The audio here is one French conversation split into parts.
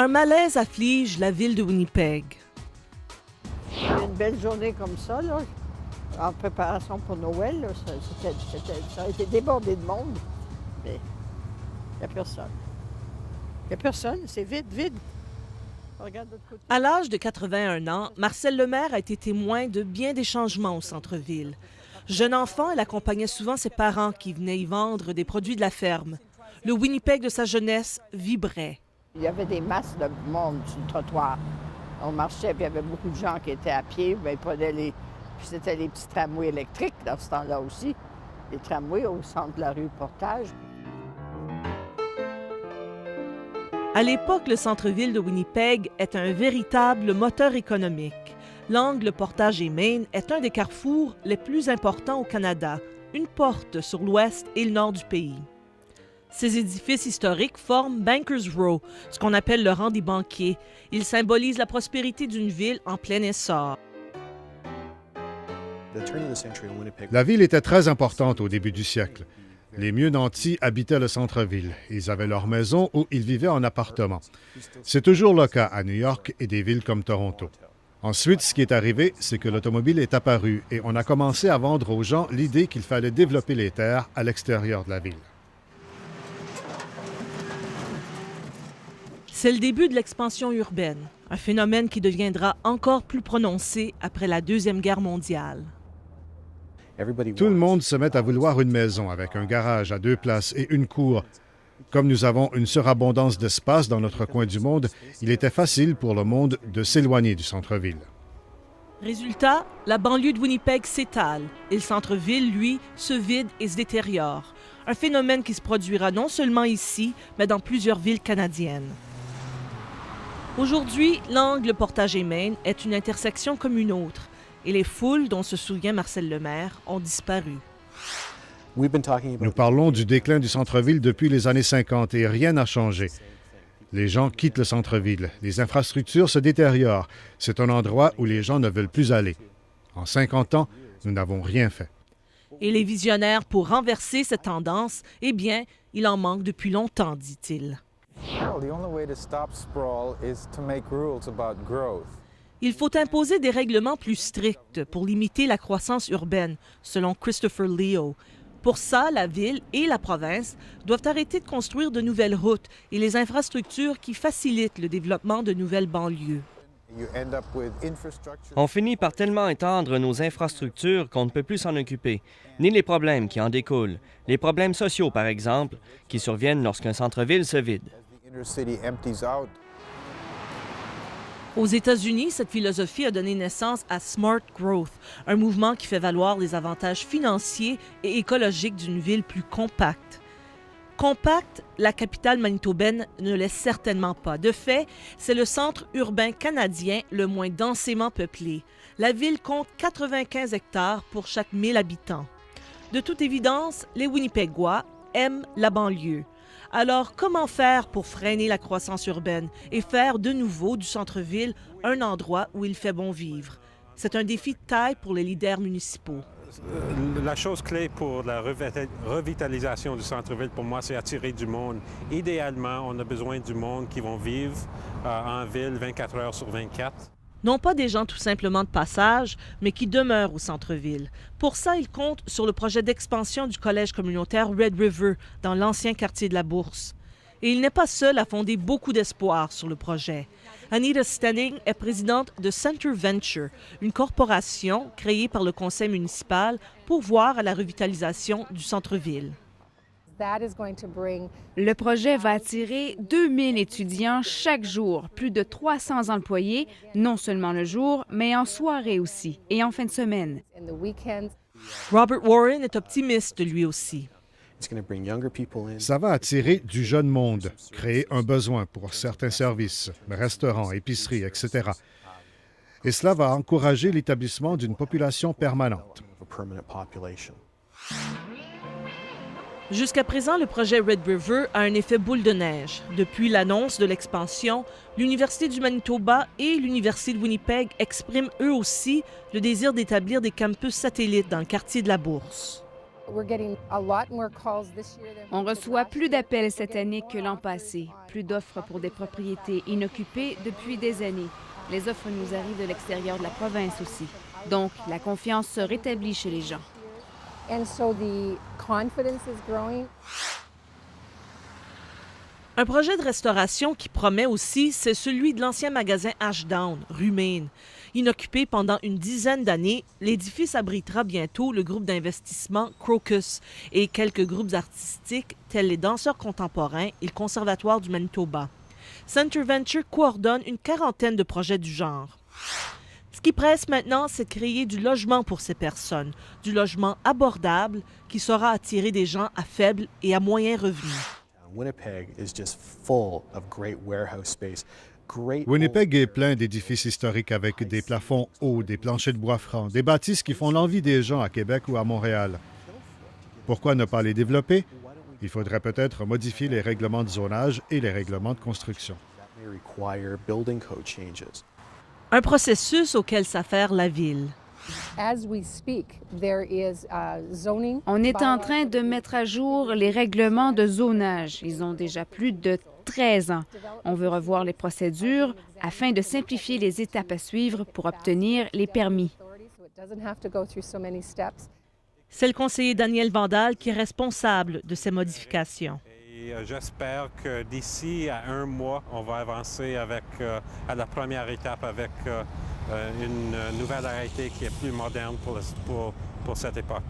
Un malaise afflige la ville de Winnipeg. Une belle journée comme ça, là, en préparation pour Noël, là, ça a été débordé de monde, mais il n'y a personne. Il n'y a personne, c'est vide, vide. Regarde de l'autre côté. À l'âge de 81 ans, Marcel Lemaire a été témoin de bien des changements au centre-ville. Jeune enfant, elle accompagnait souvent ses parents qui venaient y vendre des produits de la ferme. Le Winnipeg de sa jeunesse vibrait. Il y avait des masses de monde sur le trottoir. On marchait, puis il y avait beaucoup de gens qui étaient à pied, bien, ils prenaient les... Puis c'était les petits tramways électriques dans ce temps-là aussi. Les tramways au centre de la rue Portage. À l'époque, le centre-ville de Winnipeg est un véritable moteur économique. L'angle Portage et Main est un des carrefours les plus importants au Canada, une porte sur l'ouest et le nord du pays. Ces édifices historiques forment Bankers Row, ce qu'on appelle le rang des banquiers. Ils symbolisent la prospérité d'une ville en plein essor. La ville était très importante au début du siècle. Les mieux nantis habitaient le centre-ville. Ils avaient leur maison ou ils vivaient en appartement. C'est toujours le cas à New York et des villes comme Toronto. Ensuite, ce qui est arrivé, c'est que l'automobile est apparue et on a commencé à vendre aux gens l'idée qu'il fallait développer les terres à l'extérieur de la ville. C'est le début de l'expansion urbaine, un phénomène qui deviendra encore plus prononcé après la Deuxième Guerre mondiale. Tout le monde se met à vouloir une maison avec un garage à 2 places et une cour. Comme nous avons une surabondance d'espace dans notre coin du monde, il était facile pour le monde de s'éloigner du centre-ville. Résultat, la banlieue de Winnipeg s'étale et le centre-ville, lui, se vide et se détériore. Un phénomène qui se produira non seulement ici, mais dans plusieurs villes canadiennes. Aujourd'hui, l'angle Portage et Main est une intersection comme une autre et les foules dont se souvient Marcel Lemaire ont disparu. Nous parlons du déclin du centre-ville depuis les années 50 et rien n'a changé. Les gens quittent le centre-ville, les infrastructures se détériorent. C'est un endroit où les gens ne veulent plus aller. En 50 ans, nous n'avons rien fait. Et les visionnaires pour renverser cette tendance, eh bien, il en manque depuis longtemps, dit-il. Il faut imposer des règlements plus stricts pour limiter la croissance urbaine, selon Christopher Leo. Pour ça, la ville et la province doivent arrêter de construire de nouvelles routes et les infrastructures qui facilitent le développement de nouvelles banlieues. On finit par tellement étendre nos infrastructures qu'on ne peut plus s'en occuper, ni les problèmes qui en découlent. Les problèmes sociaux, par exemple, qui surviennent lorsqu'un centre-ville se vide. Aux États-Unis, cette philosophie a donné naissance à Smart Growth, un mouvement qui fait valoir les avantages financiers et écologiques d'une ville plus compacte. Compacte, la capitale manitobaine ne l'est certainement pas. De fait, c'est le centre urbain canadien le moins densément peuplé. La ville compte 95 hectares pour chaque 1000 habitants. De toute évidence, les Winnipegois aiment la banlieue. Alors, comment faire pour freiner la croissance urbaine et faire de nouveau du centre-ville un endroit où il fait bon vivre? C'est un défi de taille pour les leaders municipaux. La chose clé pour la revitalisation du centre-ville, pour moi, c'est attirer du monde. Idéalement, on a besoin du monde qui vont vivre en ville 24 heures sur 24. Non pas des gens tout simplement de passage, mais qui demeurent au centre-ville. Pour ça, ils comptent sur le projet d'expansion du collège communautaire Red River dans l'ancien quartier de la Bourse. Et il n'est pas seul à fonder beaucoup d'espoir sur le projet. Anita Stenning est présidente de Center Venture, une corporation créée par le conseil municipal pour voir à la revitalisation du centre-ville. Le projet va attirer 2000 étudiants chaque jour, plus de 300 employés, non seulement le jour, mais en soirée aussi et en fin de semaine. Robert Warren est optimiste lui aussi. Ça va attirer du jeune monde, créer un besoin pour certains services, restaurants, épiceries, etc. Et cela va encourager l'établissement d'une population permanente. Jusqu'à présent, le projet Red River a un effet boule de neige. Depuis l'annonce de l'expansion, l'Université du Manitoba et l'Université de Winnipeg expriment eux aussi le désir d'établir des campus satellites dans le quartier de la Bourse. On reçoit plus d'appels cette année que l'an passé, plus d'offres pour des propriétés inoccupées depuis des années. Les offres nous arrivent de l'extérieur de la province aussi. Donc, la confiance se rétablit chez les gens. Un projet de restauration qui promet aussi, c'est celui de l'ancien magasin Ashdown, rue Main. Inoccupé pendant une dizaine d'années, l'édifice abritera bientôt le groupe d'investissement Crocus et quelques groupes artistiques tels les danseurs contemporains et le Conservatoire du Manitoba. Center Venture coordonne une quarantaine de projets du genre. Ce qui presse maintenant, c'est de créer du logement pour ces personnes, du logement abordable qui saura attirer des gens à faible et à moyen revenu. Winnipeg est plein d'édifices historiques avec des plafonds hauts, des planchers de bois francs, des bâtisses qui font l'envie des gens à Québec ou à Montréal. Pourquoi ne pas les développer? Il faudrait peut-être modifier les règlements de zonage et les règlements de construction. Un processus auquel s'affaire la Ville. On est en train de mettre à jour les règlements de zonage. Ils ont déjà plus de 13 ans. On veut revoir les procédures afin de simplifier les étapes à suivre pour obtenir les permis. C'est le conseiller Daniel Vandal qui est responsable de ces modifications. J'espère que d'ici à un mois, on va avancer à la première étape avec une nouvelle arrêté qui est plus moderne pour cette époque.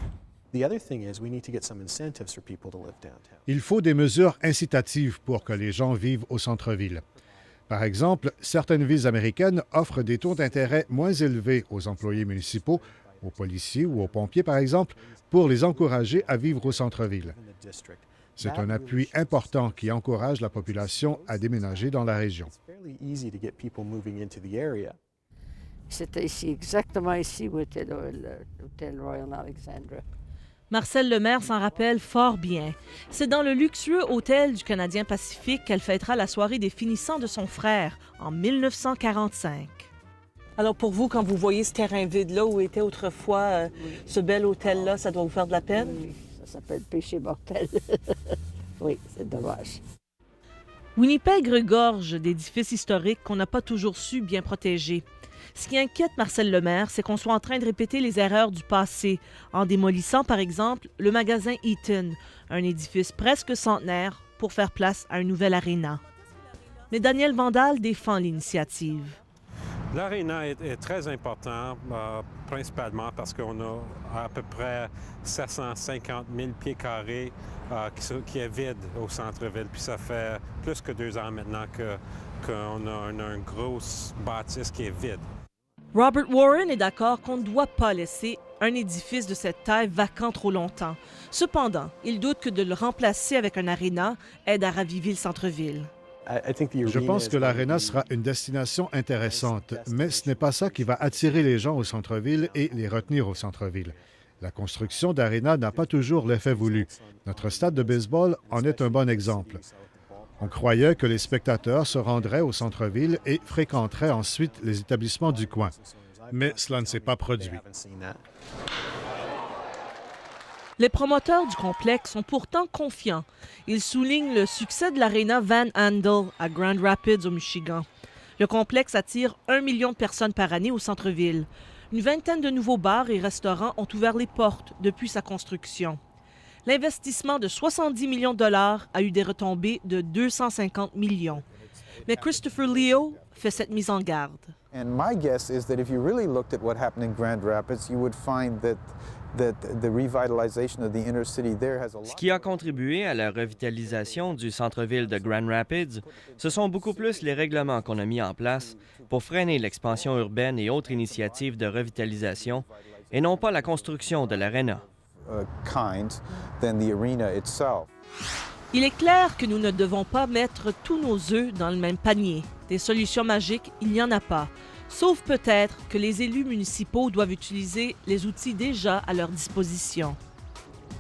Il faut des mesures incitatives pour que les gens vivent au centre-ville. Par exemple, certaines villes américaines offrent des taux d'intérêt moins élevés aux employés municipaux, aux policiers ou aux pompiers, par exemple, pour les encourager à vivre au centre-ville. C'est un appui important qui encourage la population à déménager dans la région. C'était ici, exactement ici où était l'hôtel Royal Alexandra. Marcel Lemaire s'en rappelle fort bien. C'est dans le luxueux hôtel du Canadien Pacifique qu'elle fêtera la soirée des finissants de son frère en 1945. Alors pour vous, quand vous voyez ce terrain vide-là où était autrefois ce bel hôtel-là, ça doit vous faire de la peine? Oui, ça s'appelle péché mortel. Oui, c'est dommage. Winnipeg regorge d'édifices historiques qu'on n'a pas toujours su bien protéger. Ce qui inquiète Marcel Lemaire, c'est qu'on soit en train de répéter les erreurs du passé, en démolissant par exemple le magasin Eaton, un édifice presque centenaire, pour faire place à une nouvelle aréna. Mais Daniel Vandal défend l'initiative. L'aréna est très important, principalement parce qu'on a à peu près 750 000 pieds carrés qui est vide au centre-ville. Puis ça fait plus que 2 ans maintenant qu'on a une grosse bâtisse qui est vide. Robert Warren est d'accord qu'on ne doit pas laisser un édifice de cette taille vacant trop longtemps. Cependant, il doute que de le remplacer avec un aréna aide à raviver le centre-ville. Je pense que l'aréna sera une destination intéressante, mais ce n'est pas ça qui va attirer les gens au centre-ville et les retenir au centre-ville. La construction d'aréna n'a pas toujours l'effet voulu. Notre stade de baseball en est un bon exemple. On croyait que les spectateurs se rendraient au centre-ville et fréquenteraient ensuite les établissements du coin. Mais cela ne s'est pas produit. Les promoteurs du complexe sont pourtant confiants. Ils soulignent le succès de l'aréna Van Andel à Grand Rapids, au Michigan. Le complexe attire 1 million de personnes par année au centre-ville. Une vingtaine de nouveaux bars et restaurants ont ouvert les portes depuis sa construction. L'investissement de 70 millions de dollars a eu des retombées de 250 millions. Mais Christopher Leo fait cette mise en garde. And my guess is that if you really looked at what happened in Grand Rapids, you would find that the revitalization of the inner city there has a lot. Ce qui a contribué à la revitalisation du centre-ville de Grand Rapids, ce sont beaucoup plus les règlements qu'on a mis en place pour freiner l'expansion urbaine et autres initiatives de revitalisation, et non pas la construction de l'aréna. Than the arena itself. Il est clair que nous ne devons pas mettre tous nos œufs dans le même panier. Des solutions magiques, il n'y en a pas. Sauf peut-être que les élus municipaux doivent utiliser les outils déjà à leur disposition.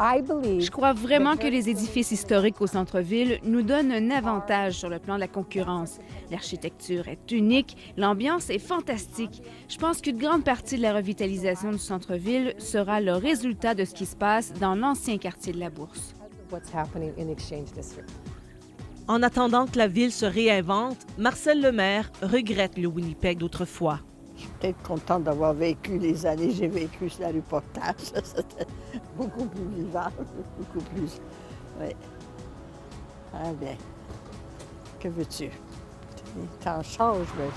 Je crois vraiment que les édifices historiques au centre-ville nous donnent un avantage sur le plan de la concurrence. L'architecture est unique, l'ambiance est fantastique. Je pense qu'une grande partie de la revitalisation du centre-ville sera le résultat de ce qui se passe dans l'ancien quartier de la Bourse. En attendant que la ville se réinvente, Marcel Lemaire regrette le Winnipeg d'autrefois. Je suis peut-être contente d'avoir vécu les années que j'ai vécues sur la rue Portage. C'était beaucoup plus vivant, beaucoup plus... Oui. Ah bien, que veux-tu? Les temps changent, mais